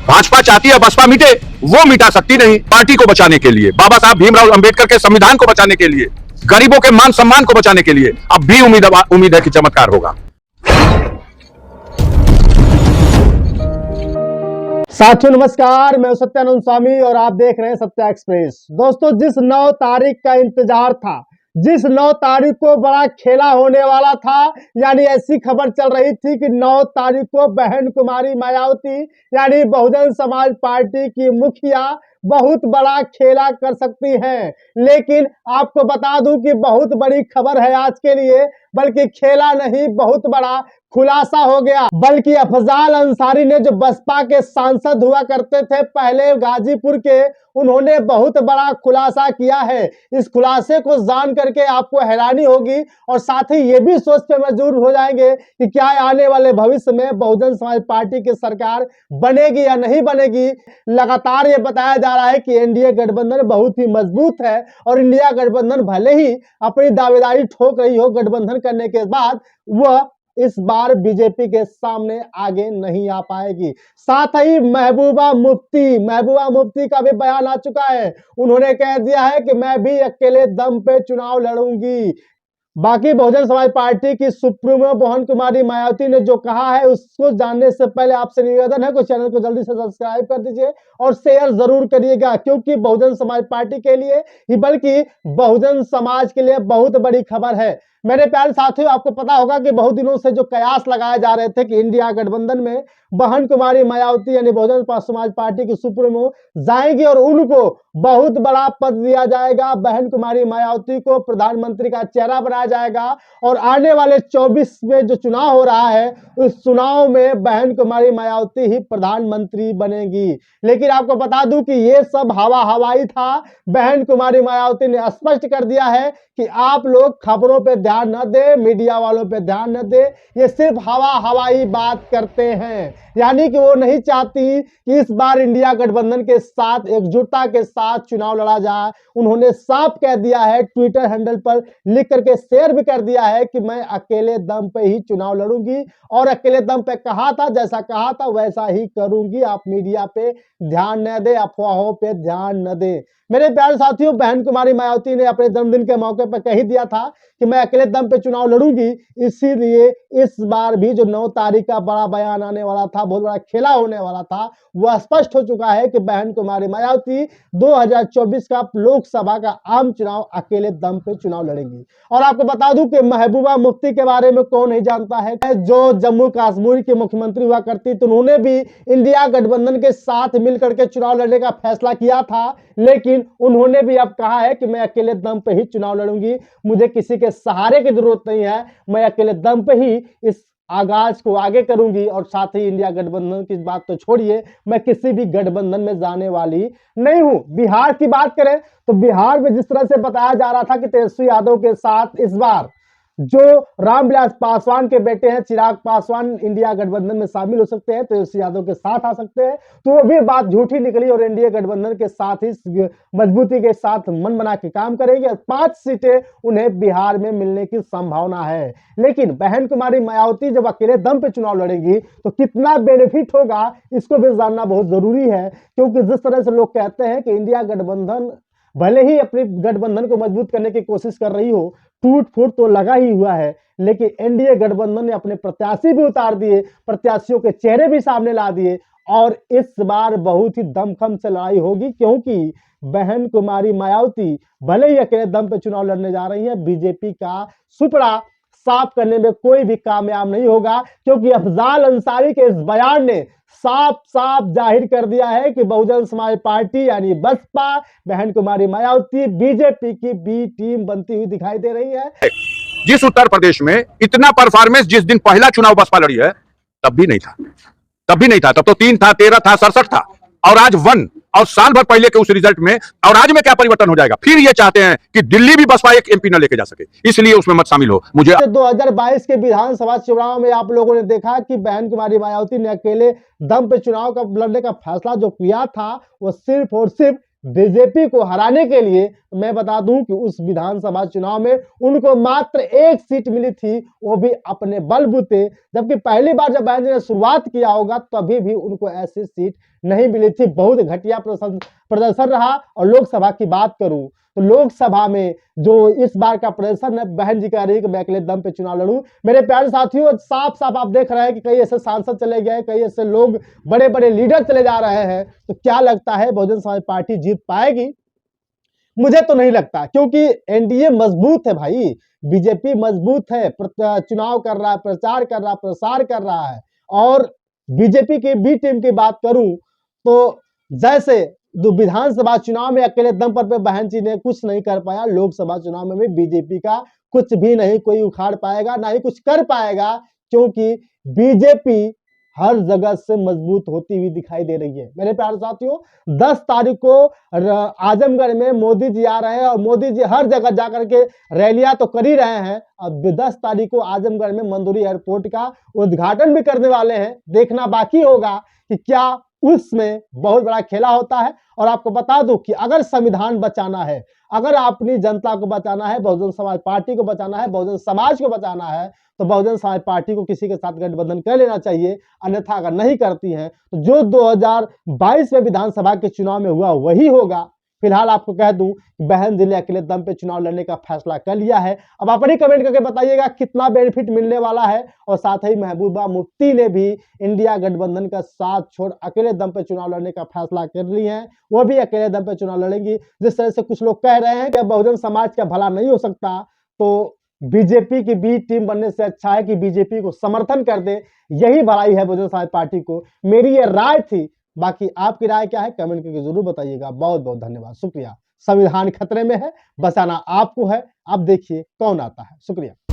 भाजपा चाहती है बसपा मिटे, वो मिटा सकती नहीं। पार्टी को बचाने के लिए, बाबा साहब भीमराव अंबेडकर के संविधान को बचाने के लिए, गरीबों के मान सम्मान को बचाने के लिए अब भी उम्मीद है कि चमत्कार होगा। साथियों नमस्कार, मैं सत्यानंद स्वामी और आप देख रहे हैं सत्या एक्सप्रेस। दोस्तों, जिस 9 तारीख का इंतजार था, जिस 9 तारीख को बड़ा खेला होने वाला था, यानी ऐसी खबर चल रही थी कि 9 तारीख को बहन कुमारी मायावती यानी बहुजन समाज पार्टी की मुखिया बहुत बड़ा खेला कर सकती हैं। लेकिन आपको बता दूं कि बहुत बड़ी खबर है आज के लिए, बल्कि खेला नहीं, बहुत बड़ा खुलासा हो गया। बल्कि अफजाल अंसारी ने, जो बसपा के सांसद हुआ करते थे पहले गाजीपुर के, उन्होंने बहुत बड़ा खुलासा किया है। इस खुलासे को जान करके आपको हैरानी होगी और साथ ही ये भी सोच पे मजबूर हो जाएंगे कि क्या आने वाले भविष्य में बहुजन समाज पार्टी की सरकार बनेगी या नहीं बनेगी। लगातार ये बताया जा रहा है कि एनडीए गठबंधन बहुत ही मजबूत है और इंडिया गठबंधन भले ही अपनी दावेदारी ठोक रही हो, गठबंधन करने के बाद वह इस बार बीजेपी के सामने आगे नहीं आ पाएगी। साथ ही महबूबा मुफ्ती का भी बयान आ चुका है। उन्होंने कह दिया है कि मैं भी अकेले दम पे चुनाव लड़ूंगी। बाकी बहुजन समाज पार्टी की सुप्रीमो बहन कुमारी मायावती ने जो कहा है, उसको जानने से पहले आपसे निवेदन है कि चैनल को जल्दी से सब्सक्राइब कर दीजिए और शेयर जरूर करिएगा, क्योंकि बहुजन समाज पार्टी के लिए ही बल्कि बहुजन समाज के लिए बहुत बड़ी खबर है। मेरे प्यारे साथियों, आपको पता होगा कि बहुत दिनों से जो कयास लगाए जा रहे थे कि इंडिया गठबंधन में बहन कुमारी मायावती यानी बहुजन समाज पार्टी की सुप्रीमो जाएंगी और उनको बहुत बड़ा पद दिया जाएगा। बहन कुमारी मायावती को प्रधानमंत्री का चेहरा बनाया जाएगा और आने वाले 24 में जो चुनाव हो रहा है, उस चुनाव में बहन कुमारी मायावती ही प्रधानमंत्री बनेगी। लेकिन आपको बता दूं कि ये सब हवाई था। बहन कुमारी मायावती ने स्पष्ट कर दिया है कि आप लोग खबरों पे ध्यान न दें, मीडिया वालों पे ध्यान न दें, ये सिर्फ हवाई बात करते हैं। यानी कि वो नहीं चाहती कि इस बार इंडिया गठबंधन के साथ एकजुटता के साथ चुनाव लड़ा जाए। उन्होंने साफ कह दिया है, ट्विटर हैंडल पर लिख करके शेयर भी कर दिया है कि मैं अकेले दम पे ही चुनाव लड़ूंगी और अकेले दम पे कहा था, जैसा कहा था वैसा ही करूंगी। आप मीडिया पे ध्यान न दें, अफवाहों पे ध्यान न दें। मेरे प्यारे साथियों, बहन कुमारी मायावती ने अपने जन्मदिन के मौके पर कह ही दिया था कि मैं अकेले दम पे चुनाव लड़ूंगी। इसीलिए इस बार भी जो 9 तारीख का बड़ा बयान आने वाला था, बहुत बड़ा खेला होने वाला था, वह स्पष्ट हो चुका है कि बहन कुमारी मायावती 2024 का लोकसभा का आम चुनाव अकेले दम पे चुनाव लड़ेंगी। और आपको बता दूं कि महबूबा मुफ्ती के बारे में कौन नहीं जानता है, जो जम्मू कश्मीर की मुख्यमंत्री हुआ करती, तो उन्होंने भी इंडिया गठबंधन के साथ मिलकर के चुनाव लड़ने का फैसला किया था। लेकिन उन्होंने भी अब कहा है कि मैं अकेले दम पे ही चुनाव लड़ूंगी, मुझे किसी के सहारे की जरूरत नहीं है, मैं अकेले दम पे ही इस आगाज को आगे करूंगी। और साथ ही इंडिया गठबंधन की बात तो छोड़िए, मैं किसी भी गठबंधन में जाने वाली नहीं हूं। बिहार की बात करें तो बिहार में जिस तरह से बताया जा रहा था कि तेजस्वी यादव के साथ इस बार जो रामविलास पासवान के बेटे हैं चिराग पासवान इंडिया गठबंधन में शामिल हो सकते हैं, तेजस्वी यादव के साथ आ सकते हैं, तो वो भी बात झूठी निकली और एनडीए गठबंधन के साथ ही मजबूती के साथ मन बना के काम करेंगे और 5 सीटें उन्हें बिहार में मिलने की संभावना है। लेकिन बहन कुमारी मायावती जब अकेले दम पे चुनाव लड़ेंगी तो कितना बेनिफिट होगा, इसको भी जानना बहुत जरूरी है। क्योंकि जिस तरह से लोग कहते हैं कि इंडिया गठबंधन भले ही अपने गठबंधन को मजबूत करने की कोशिश कर रही हो, टूट फूट तो लगा ही हुआ है, लेकिन एनडीए गठबंधन ने अपने प्रत्याशी भी उतार दिए, प्रत्याशियों के चेहरे भी सामने ला दिए और इस बार बहुत ही दमखम से लड़ाई होगी। क्योंकि बहन कुमारी मायावती भले ही अकेले दम पे चुनाव लड़ने जा रही है, बीजेपी का सुपड़ा साफ करने में कोई भी कामयाब नहीं होगा। क्योंकि अफजाल अंसारी के इस बयान ने साफ साफ जाहिर कर दिया है कि बहुजन समाज पार्टी यानी बसपा बहन कुमारी मायावती बीजेपी की बी टीम बनती हुई दिखाई दे रही है। जिस उत्तर प्रदेश में इतना परफॉर्मेंस जिस दिन पहला चुनाव बसपा लड़ी है, तब भी नहीं था। तब तो 3 था, 13 था, 67 था और आज 1 और साल भर पहले के उस रिजल्ट में और आज में क्या परिवर्तन हो जाएगा। फिर ये चाहते हैं कि दिल्ली भी बसपा एक एमपी न लेके जा सके, इसलिए उसमें मत शामिल हो। मुझे 2022 के विधानसभा चुनाव में आप लोगों ने देखा कि बहन कुमारी मायावती ने अकेले दम पे चुनाव का लड़ने का फैसला जो किया था, वो सिर्फ और सिर्फ बीजेपी को हराने के लिए। मैं बता दूं कि उस विधानसभा चुनाव में उनको मात्र 1 सीट मिली थी, वो भी अपने बलबूते। जबकि पहली बार जब बहन जी ने शुरुआत किया होगा तभी भी उनको ऐसी सीट नहीं मिली थी। बहुत घटिया प्रदर्शन रहा। और लोकसभा की बात करूं तो लोकसभा में जो इस बार का प्रदर्शन है, बहन जी कह रही है कि मैं अकेले दम पे चुनाव लड़ूं। मेरे प्यारे साथियों, साफ साफ आप देख रहे हैं कि कई ऐसे सांसद चले गए, कई ऐसे लोग, बड़े बड़े लीडर चले जा रहे हैं। तो क्या लगता है बहुजन समाज पार्टी जीत पाएगी? मुझे तो नहीं लगता, क्योंकि एनडीए मजबूत है भाई, बीजेपी मजबूत है, चुनाव कर रहा है, प्रचार कर रहा है, प्रसार कर रहा है। और बीजेपी की बी टीम की बात करूं तो जैसे विधानसभा चुनाव में अकेले दम पर बहन जी ने कुछ नहीं कर पाया, लोकसभा चुनाव में भी बीजेपी का कुछ भी नहीं कोई उखाड़ पाएगा, ना ही कुछ कर पाएगा, क्योंकि बीजेपी हर जगह से मजबूत होती हुई दिखाई दे रही है। मेरे प्यारे साथियों, 10 तारीख को आजमगढ़ में मोदी जी आ रहे हैं और मोदी जी हर जगह जाकर के रैलियां तो कर ही रहे हैं। अब 10 तारीख को आजमगढ़ में मंदोरी एयरपोर्ट का उद्घाटन भी करने वाले हैं। देखना बाकी होगा कि क्या उसमें बहुत बड़ा खेला होता है। और आपको बता दूं कि अगर संविधान बचाना है, अगर अपनी जनता को बचाना है, बहुजन समाज पार्टी को बचाना है, बहुजन समाज को बचाना है, तो बहुजन समाज पार्टी को किसी के साथ गठबंधन कर लेना चाहिए। अन्यथा अगर नहीं करती है तो जो 2022 में विधानसभा के चुनाव में हुआ वही होगा। फिलहाल आपको कह दूं कि बहन जी ने अकेले दम पे चुनाव लड़ने का फैसला कर लिया है। अब अपनी कमेंट करके बताइएगा कितना बेनिफिट मिलने वाला है। और साथ ही महबूबा मुफ्ती ने भी इंडिया गठबंधन का साथ छोड़ अकेले दम पे चुनाव लड़ने का फैसला कर ली है, वो भी अकेले दम पे चुनाव लड़ेंगी। जिस तरह से कुछ लोग कह रहे हैं कि बहुजन समाज का भला नहीं हो सकता, तो बीजेपी की बी टीम बनने से अच्छा है कि बीजेपी को समर्थन कर दे, यही भलाई है बहुजन समाज पार्टी को। मेरी ये राय थी, बाकी आपकी राय क्या है कमेंट करके जरूर बताइएगा। बहुत बहुत धन्यवाद, शुक्रिया। संविधान खतरे में है, बचाना आपको है। अब देखिए कौन आता है। शुक्रिया।